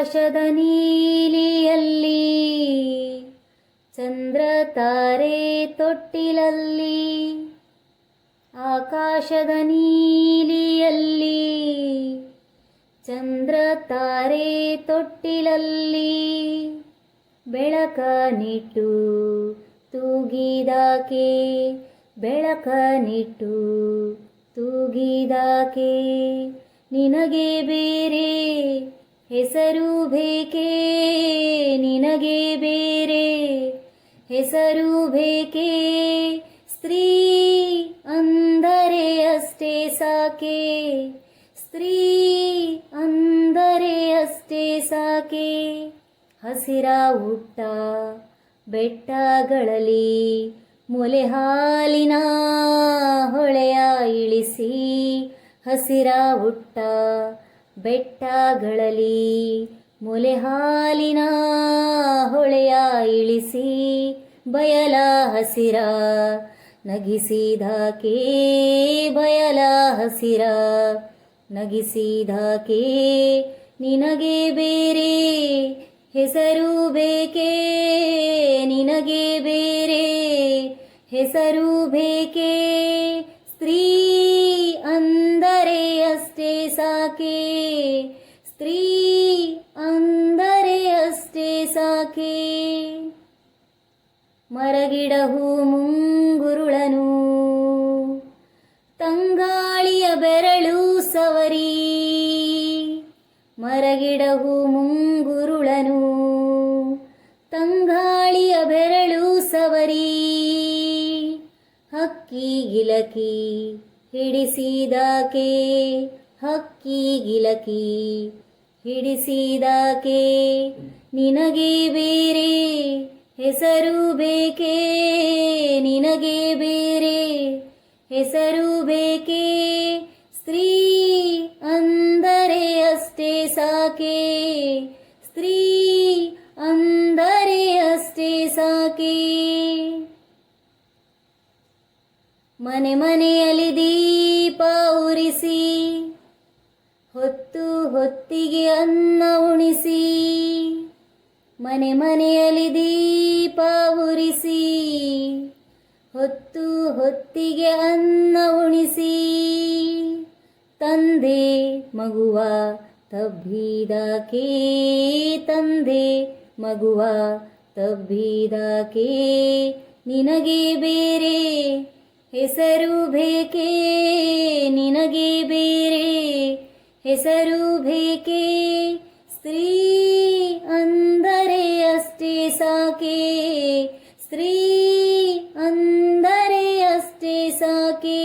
ಆಕಾಶದ ನೀಲಿಯಲ್ಲಿ ಚಂದ್ರ ತಾರೆ ತೊಟ್ಟಿಲಲ್ಲಿ, ಆಕಾಶದ ನೀಲಿಯಲ್ಲಿ ಚಂದ್ರ ತಾರೆ ತೊಟ್ಟಿಲಲ್ಲಿ, ಬೆಳಕ ನಿಟ್ಟು ತೂಗಿದಾಕೆ, ಬೆಳಕ ನಿಟ್ಟು ತೂಗಿದಾಕೆ, ನಿನಗೆ ಬೇರೆ ಹೆಸರು ಬೇಕೇ, ನಿನಗೆ ಬೇರೆ ಹೆಸರು ಬೇಕೇ, ಸ್ತ್ರೀ ಅಂದರೆ ಅಷ್ಟೇ ಸಾಕೆ, ಸ್ತ್ರೀ ಅಂದರೆ ಅಷ್ಟೇ ಸಾಕೆ. ಹಸಿರ ಹುಟ್ಟ ಬೆಟ್ಟಗಳಲ್ಲಿ ಮೊಲೆ ಹಾಲಿನ ಹೊಳೆಯ ಇಳಿಸಿ, ಹಸಿರ ಹುಟ್ಟ ಬೆಟ್ಟಗಳಲ್ಲಿ ಮೊಲೆ ಹಾಲಿನ ಹೊಳೆಯ ಇಳಿಸಿ, ಬಯಲ ಹಸಿರ ನಗಿಸಿದಾಕೆ, ಬಯಲ ಹಸಿರ ನಗಿಸಿದಾಕೆ, ನಿನಗೆ ಬೇರೆ ಹೆಸರು ಬೇಕೇ, ನಿನಗೆ ಬೇರೆ ಹೆಸರು ಬೇಕೇ, ಸ್ತ್ರೀ ಅಂದರೆ ಅಷ್ಟೇ ಸಾಕೆ, ಸ್ತ್ರೀ ಅಂದರೆ ಅಷ್ಟೇ ಸಾಕೆ. ಮರಗಿಡ ಹೂ ಮುಂಗುರುಳನು ತಂಗಾಳಿಯ ಬೆರಳು ಸವರಿ, ಮರಗಿಡ ಹೂ ಮುಂಗುರುಳನು ತಂಗಾಳಿಯ ಬೆರಳು ಸವರಿ, ಹಕ್ಕಿ ಗಿಲಕಿ ಹಿಡಿಸಿದಾಕೆ, ಹಕ್ಕಿ ಗಿಲಕಿ ಹಿಡಿಸಿದಾಕೆ, ನಿನಗೆ ಬೇರೆ ಹೆಸರು ಬೇಕೇ, ನಿನಗೆ ಬೇರೆ ಹೆಸರು ಬೇಕೇ, ಸ್ತ್ರೀ ಅಂದರೆ ಅಷ್ಟೇ ಸಾಕೆ, ಸ್ತ್ರೀ ಅಂದರೆ ಅಷ್ಟೇ ಸಾಕೆ. ಮನೆ ಮನೆಯಲ್ಲಿ ದೀಪ ಉರಿಸಿ, ಹೊತ್ತು ಹೊತ್ತಿಗೆ ಅನ್ನ ಉಣಿಸಿ, ಮನೆ ಮನೆಯಲ್ಲಿ ದೀಪ ಉರಿಸಿ, ಹೊತ್ತು ಹೊತ್ತಿಗೆ ಅನ್ನ ಉಣಿಸಿ, ತಂದೆ ಮಗುವ ತಬ್ಬಿದಾಕೆ, ತಂದೆ ಮಗುವ ತಬ್ಬಿದಾಕೆ, ನಿನಗೆ ಬೇರೆ ಹೆಸರು ಬೇಕೇ, ನಿನಗೆ ಬೇರೆ ಹೆಸರು ಬೇಕೇ, ಸ್ತ್ರೀ ಅಂದರೆ ಅಷ್ಟೇ ಸಾಕೆ, ಸ್ತ್ರೀ ಅಂದರೆ ಅಷ್ಟೇ ಸಾಕೆ.